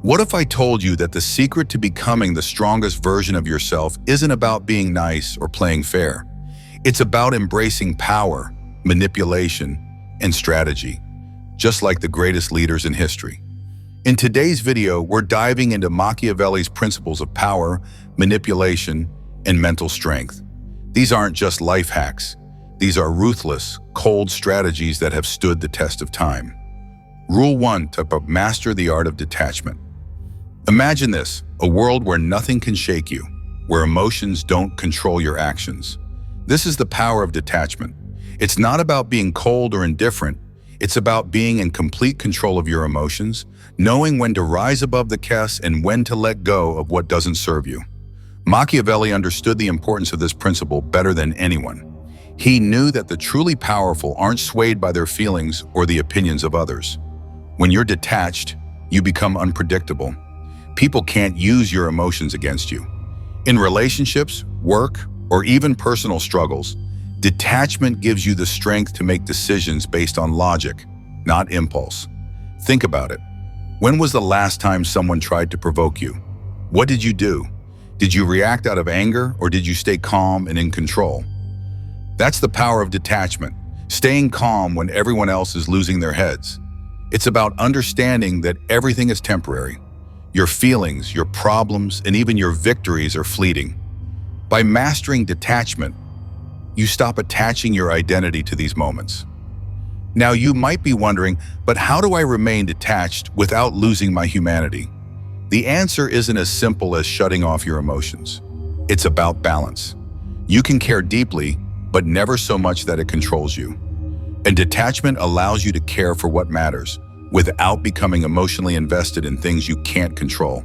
What if I told you that the secret to becoming the strongest version of yourself isn't about being nice or playing fair? It's about embracing power, manipulation, and strategy, just like the greatest leaders in history. In today's video, we're diving into Machiavelli's principles of power, manipulation, and mental strength. These aren't just life hacks. These are ruthless, cold strategies that have stood the test of time. Rule 1 to master the art of detachment. Imagine this, a world where nothing can shake you, where emotions don't control your actions. This is the power of detachment. It's not about being cold or indifferent. It's about being in complete control of your emotions, knowing when to rise above the chaos and when to let go of what doesn't serve you. Machiavelli understood the importance of this principle better than anyone. He knew that the truly powerful aren't swayed by their feelings or the opinions of others. When you're detached, you become unpredictable. People can't use your emotions against you. In relationships, work, or even personal struggles, detachment gives you the strength to make decisions based on logic, not impulse. Think about it. When was the last time someone tried to provoke you? What did you do? Did you react out of anger, or did you stay calm and in control? That's the power of detachment, staying calm when everyone else is losing their heads. It's about understanding that everything is temporary. Your feelings, your problems, and even your victories are fleeting. By mastering detachment, you stop attaching your identity to these moments. Now you might be wondering, but how do I remain detached without losing my humanity? The answer isn't as simple as shutting off your emotions. It's about balance. You can care deeply, but never so much that it controls you. And detachment allows you to care for what matters, without becoming emotionally invested in things you can't control.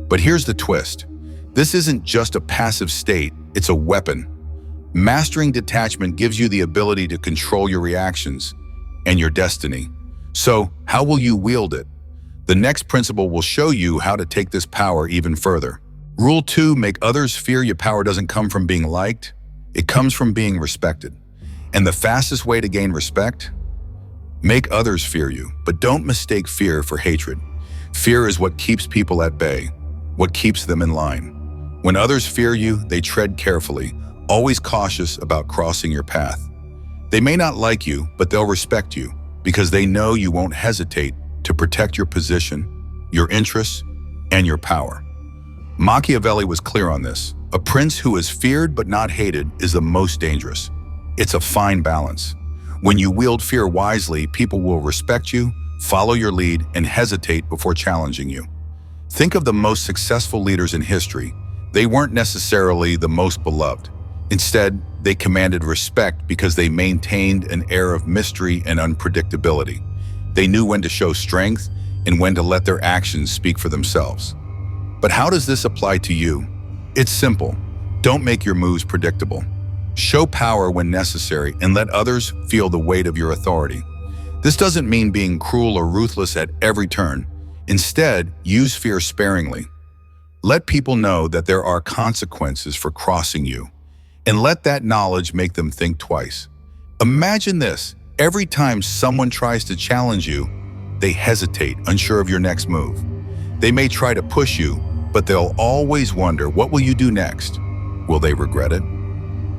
But here's the twist. This isn't just a passive state, it's a weapon. Mastering detachment gives you the ability to control your reactions and your destiny. So, how will you wield it? The next principle will show you how to take this power even further. Rule 2, make others fear you. Power doesn't come from being liked, it comes from being respected. And the fastest way to gain respect? Make others fear you, but don't mistake fear for hatred. Fear is what keeps people at bay, what keeps them in line. When others fear you, they tread carefully, always cautious about crossing your path. They may not like you, but they'll respect you because they know you won't hesitate to protect your position, your interests, and your power. Machiavelli was clear on this. A prince who is feared but not hated is the most dangerous. It's a fine balance. When you wield fear wisely, people will respect you, follow your lead, and hesitate before challenging you. Think of the most successful leaders in history. They weren't necessarily the most beloved. Instead, they commanded respect because they maintained an air of mystery and unpredictability. They knew when to show strength and when to let their actions speak for themselves. But how does this apply to you? It's simple. Don't make your moves predictable. Show power when necessary and let others feel the weight of your authority. This doesn't mean being cruel or ruthless at every turn. Instead, use fear sparingly. Let people know that there are consequences for crossing you, and let that knowledge make them think twice. Imagine this. Every time someone tries to challenge you, they hesitate, unsure of your next move. They may try to push you, but they'll always wonder, what will you do next? Will they regret it?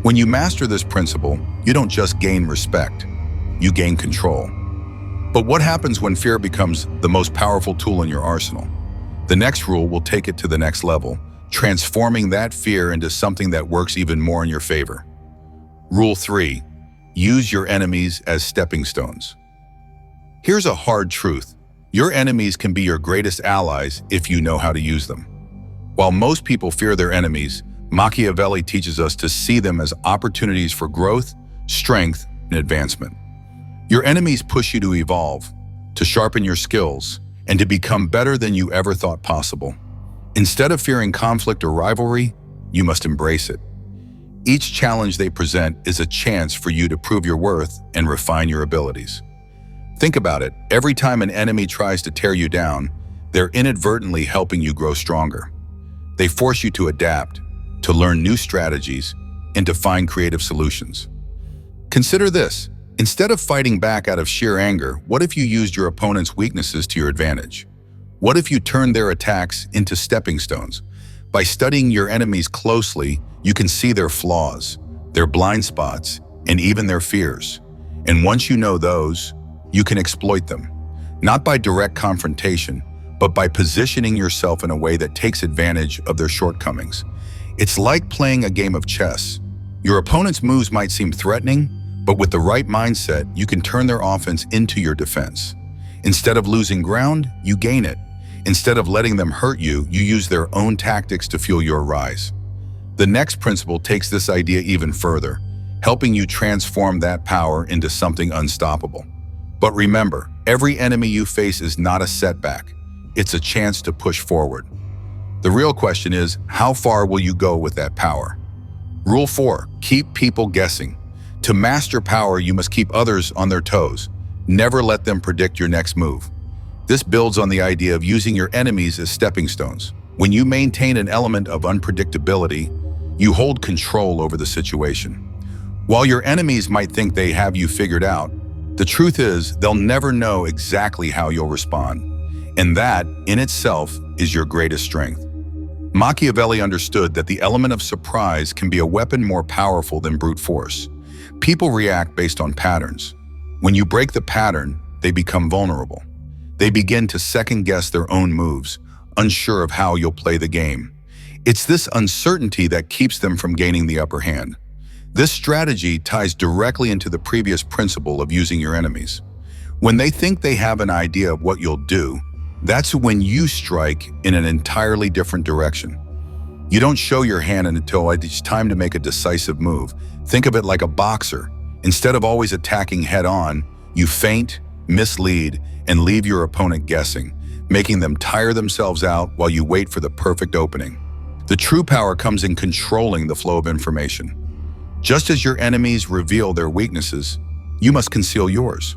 When you master this principle, you don't just gain respect, you gain control. But what happens when fear becomes the most powerful tool in your arsenal? The next rule will take it to the next level, transforming that fear into something that works even more in your favor. Rule 3, use your enemies as stepping stones. Here's a hard truth. Your enemies can be your greatest allies if you know how to use them. While most people fear their enemies, Machiavelli teaches us to see them as opportunities for growth, strength, and advancement. Your enemies push you to evolve, to sharpen your skills, and to become better than you ever thought possible. Instead of fearing conflict or rivalry, you must embrace it. Each challenge they present is a chance for you to prove your worth and refine your abilities. Think about it. Every time an enemy tries to tear you down, they're inadvertently helping you grow stronger. They force you to adapt, to learn new strategies, and to find creative solutions. Consider this. Instead of fighting back out of sheer anger, what if you used your opponent's weaknesses to your advantage? What if you turn their attacks into stepping stones? By studying your enemies closely, you can see their flaws, their blind spots, and even their fears. And once you know those, you can exploit them. Not by direct confrontation, but by positioning yourself in a way that takes advantage of their shortcomings. It's like playing a game of chess. Your opponent's moves might seem threatening, but with the right mindset, you can turn their offense into your defense. Instead of losing ground, you gain it. Instead of letting them hurt you, you use their own tactics to fuel your rise. The next principle takes this idea even further, helping you transform that power into something unstoppable. But remember, every enemy you face is not a setback. It's a chance to push forward. The real question is, how far will you go with that power? Rule 4, keep people guessing. To master power, you must keep others on their toes. Never let them predict your next move. This builds on the idea of using your enemies as stepping stones. When you maintain an element of unpredictability, you hold control over the situation. While your enemies might think they have you figured out, the truth is they'll never know exactly how you'll respond. And that, in itself, is your greatest strength. Machiavelli understood that the element of surprise can be a weapon more powerful than brute force. People react based on patterns. When you break the pattern, they become vulnerable. They begin to second-guess their own moves, unsure of how you'll play the game. It's this uncertainty that keeps them from gaining the upper hand. This strategy ties directly into the previous principle of using your enemies. When they think they have an idea of what you'll do, that's when you strike in an entirely different direction. You don't show your hand until it's time to make a decisive move. Think of it like a boxer. Instead of always attacking head-on, you feint, mislead, and leave your opponent guessing, making them tire themselves out while you wait for the perfect opening. The true power comes in controlling the flow of information. Just as your enemies reveal their weaknesses, you must conceal yours.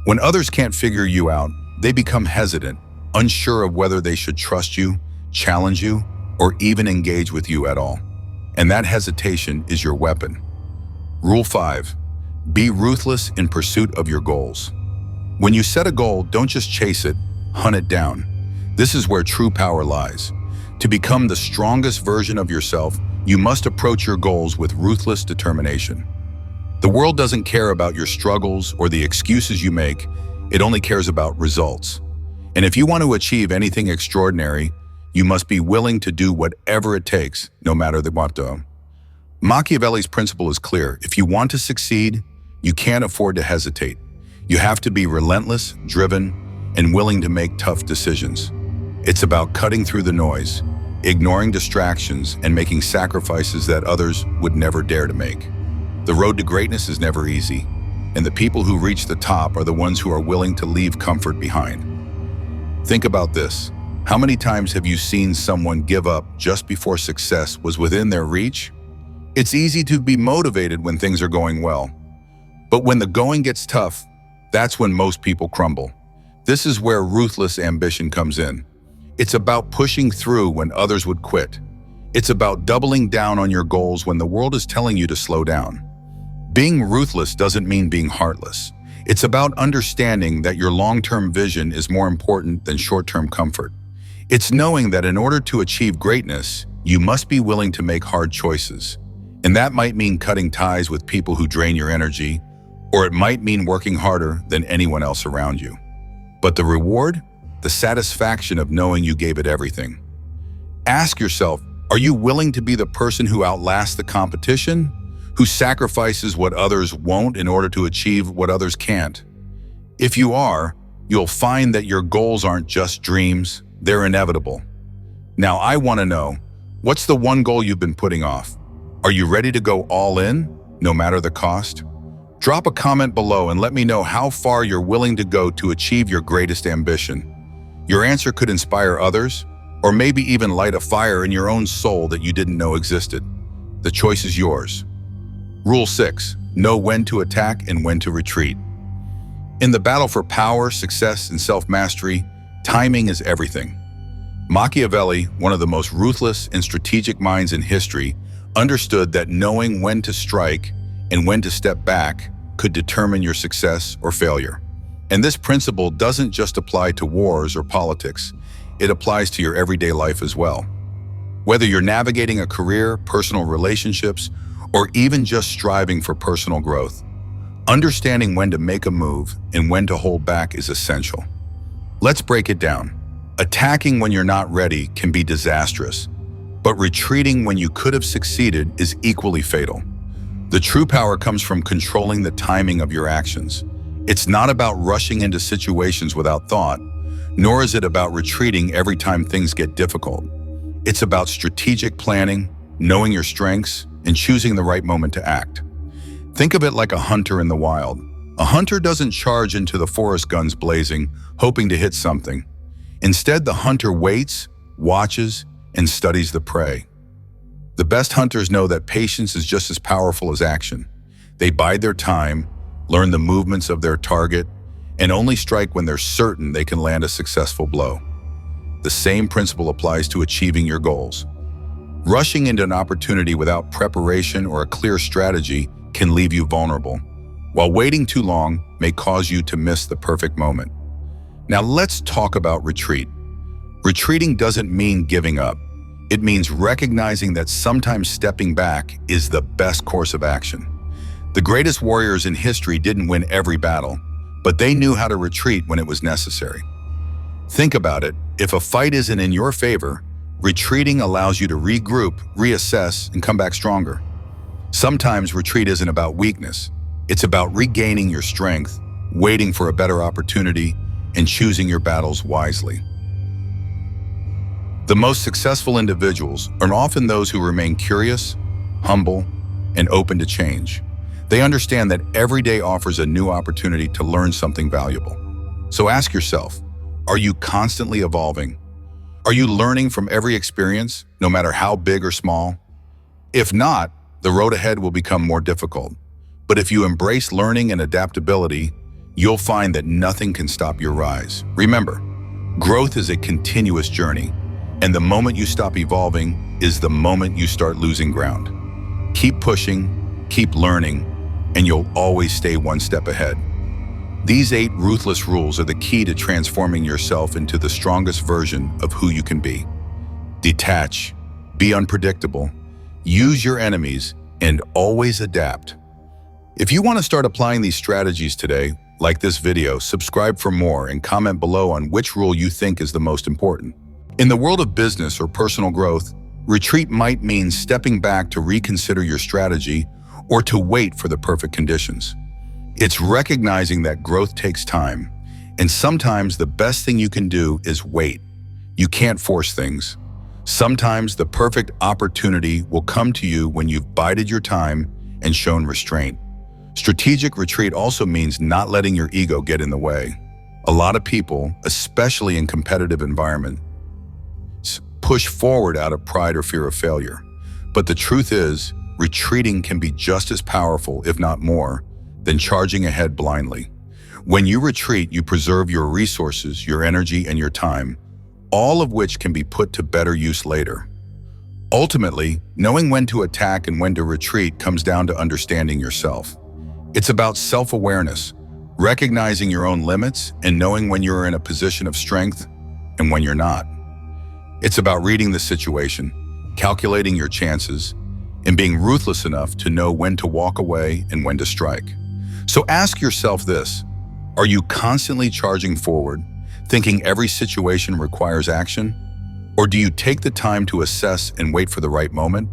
When others can't figure you out, they become hesitant, unsure of whether they should trust you, challenge you, or even engage with you at all. And that hesitation is your weapon. Rule 5. Be ruthless in pursuit of your goals. When you set a goal, don't just chase it, hunt it down. This is where true power lies. To become the strongest version of yourself, you must approach your goals with ruthless determination. The world doesn't care about your struggles or the excuses you make, it only cares about results. And if you want to achieve anything extraordinary, you must be willing to do whatever it takes, no matter the what. Machiavelli's principle is clear. If you want to succeed, you can't afford to hesitate. You have to be relentless, driven, and willing to make tough decisions. It's about cutting through the noise, ignoring distractions, and making sacrifices that others would never dare to make. The road to greatness is never easy, and the people who reach the top are the ones who are willing to leave comfort behind. Think about this. How many times have you seen someone give up just before success was within their reach? It's easy to be motivated when things are going well. But when the going gets tough, that's when most people crumble. This is where ruthless ambition comes in. It's about pushing through when others would quit. It's about doubling down on your goals when the world is telling you to slow down. Being ruthless doesn't mean being heartless. It's about understanding that your long-term vision is more important than short-term comfort. It's knowing that in order to achieve greatness, you must be willing to make hard choices. And that might mean cutting ties with people who drain your energy, or it might mean working harder than anyone else around you. But the reward? The satisfaction of knowing you gave it everything. Ask yourself, are you willing to be the person who outlasts the competition? Who sacrifices what others won't in order to achieve what others can't? If you are, you'll find that your goals aren't just dreams, they're inevitable. Now I want to know, what's the one goal you've been putting off? Are you ready to go all in, no matter the cost? Drop a comment below and let me know how far you're willing to go to achieve your greatest ambition. Your answer could inspire others, or maybe even light a fire in your own soul that you didn't know existed. The choice is yours. Rule 6. Know when to attack and when to retreat. In the battle for power, success, and self-mastery, timing is everything. Machiavelli, one of the most ruthless and strategic minds in history, understood that knowing when to strike and when to step back could determine your success or failure. And this principle doesn't just apply to wars or politics. It applies to your everyday life as well. Whether you're navigating a career, personal relationships, or even just striving for personal growth, understanding when to make a move and when to hold back is essential. Let's break it down. Attacking when you're not ready can be disastrous, but retreating when you could have succeeded is equally fatal. The true power comes from controlling the timing of your actions. It's not about rushing into situations without thought, nor is it about retreating every time things get difficult. It's about strategic planning, knowing your strengths, and choosing the right moment to act. Think of it like a hunter in the wild. A hunter doesn't charge into the forest guns blazing, hoping to hit something. Instead, the hunter waits, watches, and studies the prey. The best hunters know that patience is just as powerful as action. They bide their time, learn the movements of their target, and only strike when they're certain they can land a successful blow. The same principle applies to achieving your goals. Rushing into an opportunity without preparation or a clear strategy can leave you vulnerable, while waiting too long may cause you to miss the perfect moment. Now let's talk about retreat. Retreating doesn't mean giving up. It means recognizing that sometimes stepping back is the best course of action. The greatest warriors in history didn't win every battle, but they knew how to retreat when it was necessary. Think about it. If a fight isn't in your favor, retreating allows you to regroup, reassess, and come back stronger. Sometimes retreat isn't about weakness. It's about regaining your strength, waiting for a better opportunity, and choosing your battles wisely. The most successful individuals are often those who remain curious, humble, and open to change. They understand that every day offers a new opportunity to learn something valuable. So ask yourself, are you constantly evolving? Are you learning from every experience, no matter how big or small? If not, the road ahead will become more difficult. But if you embrace learning and adaptability, you'll find that nothing can stop your rise. Remember, growth is a continuous journey, and the moment you stop evolving is the moment you start losing ground. Keep pushing, keep learning, and you'll always stay one step ahead. These 8 ruthless rules are the key to transforming yourself into the strongest version of who you can be. Detach, be unpredictable, use your enemies, and always adapt. If you want to start applying these strategies today, like this video, subscribe for more, and comment below on which rule you think is the most important. In the world of business or personal growth, retreat might mean stepping back to reconsider your strategy or to wait for the perfect conditions. It's recognizing that growth takes time, and sometimes the best thing you can do is wait. You can't force things. Sometimes the perfect opportunity will come to you when you've bided your time and shown restraint. Strategic retreat also means not letting your ego get in the way. A lot of people, especially in competitive environments, push forward out of pride or fear of failure. But the truth is, retreating can be just as powerful, if not more, than charging ahead blindly. When you retreat, you preserve your resources, your energy, and your time, all of which can be put to better use later. Ultimately, knowing when to attack and when to retreat comes down to understanding yourself. It's about self-awareness, recognizing your own limits and knowing when you're in a position of strength and when you're not. It's about reading the situation, calculating your chances, and being ruthless enough to know when to walk away and when to strike. So ask yourself this: are you constantly charging forward, thinking every situation requires action? Or do you take the time to assess and wait for the right moment?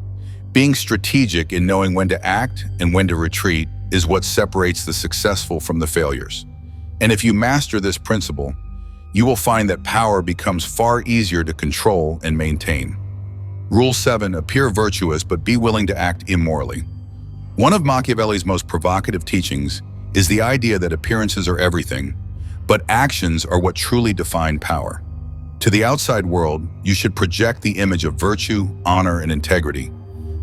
Being strategic in knowing when to act and when to retreat is what separates the successful from the failures. And if you master this principle, you will find that power becomes far easier to control and maintain. Rule 7, appear virtuous but be willing to act immorally. One of Machiavelli's most provocative teachings is the idea that appearances are everything, but actions are what truly define power. To the outside world, you should project the image of virtue, honor, and integrity.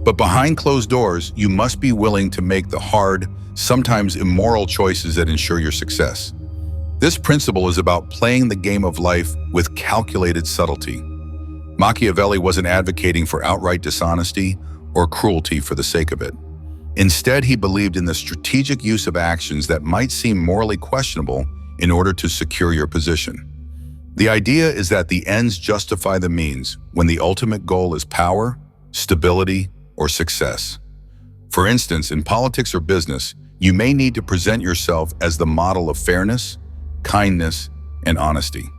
But behind closed doors, you must be willing to make the hard, sometimes immoral choices that ensure your success. This principle is about playing the game of life with calculated subtlety. Machiavelli wasn't advocating for outright dishonesty or cruelty for the sake of it. Instead, he believed in the strategic use of actions that might seem morally questionable in order to secure your position. The idea is that the ends justify the means when the ultimate goal is power, stability, or success. For instance, in politics or business, you may need to present yourself as the model of fairness, kindness, and honesty.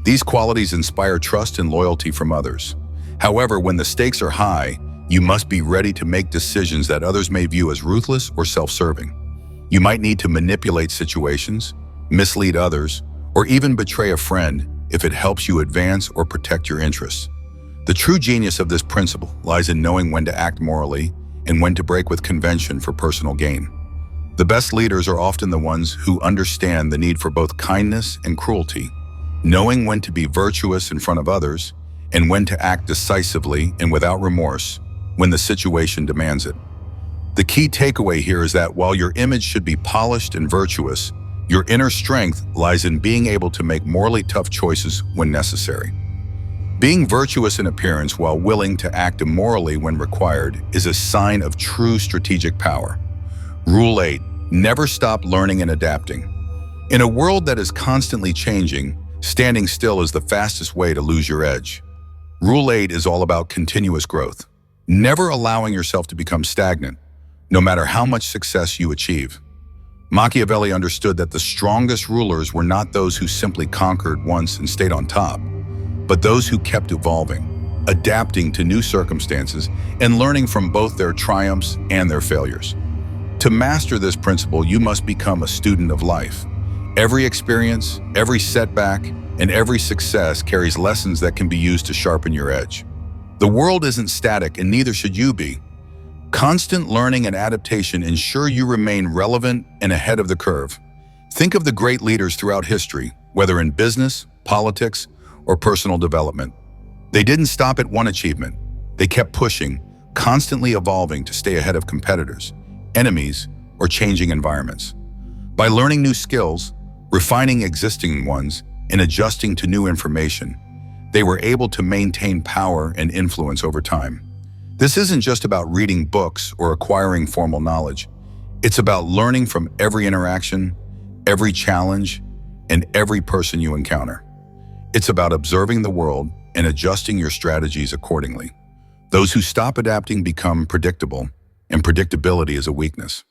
These qualities inspire trust and loyalty from others. However, when the stakes are high, you must be ready to make decisions that others may view as ruthless or self-serving. You might need to manipulate situations, mislead others, or even betray a friend if it helps you advance or protect your interests. The true genius of this principle lies in knowing when to act morally and when to break with convention for personal gain. The best leaders are often the ones who understand the need for both kindness and cruelty, knowing when to be virtuous in front of others and when to act decisively and without remorse when the situation demands it. The key takeaway here is that while your image should be polished and virtuous, your inner strength lies in being able to make morally tough choices when necessary. Being virtuous in appearance while willing to act immorally when required is a sign of true strategic power. Rule 8. Never stop learning and adapting. In a world that is constantly changing, standing still is the fastest way to lose your edge. Rule 8 is all about continuous growth, never allowing yourself to become stagnant, no matter how much success you achieve. Machiavelli understood that the strongest rulers were not those who simply conquered once and stayed on top, but those who kept evolving, adapting to new circumstances, and learning from both their triumphs and their failures. To master this principle, you must become a student of life. Every experience, every setback, and every success carries lessons that can be used to sharpen your edge. The world isn't static, and neither should you be. Constant learning and adaptation ensure you remain relevant and ahead of the curve. Think of the great leaders throughout history, whether in business, politics, or personal development. They didn't stop at one achievement. They kept pushing, constantly evolving to stay ahead of competitors, enemies, or changing environments. By learning new skills, refining existing ones, and adjusting to new information, they were able to maintain power and influence over time. This isn't just about reading books or acquiring formal knowledge. It's about learning from every interaction, every challenge, and every person you encounter. It's about observing the world and adjusting your strategies accordingly. Those who stop adapting become predictable, and predictability is a weakness.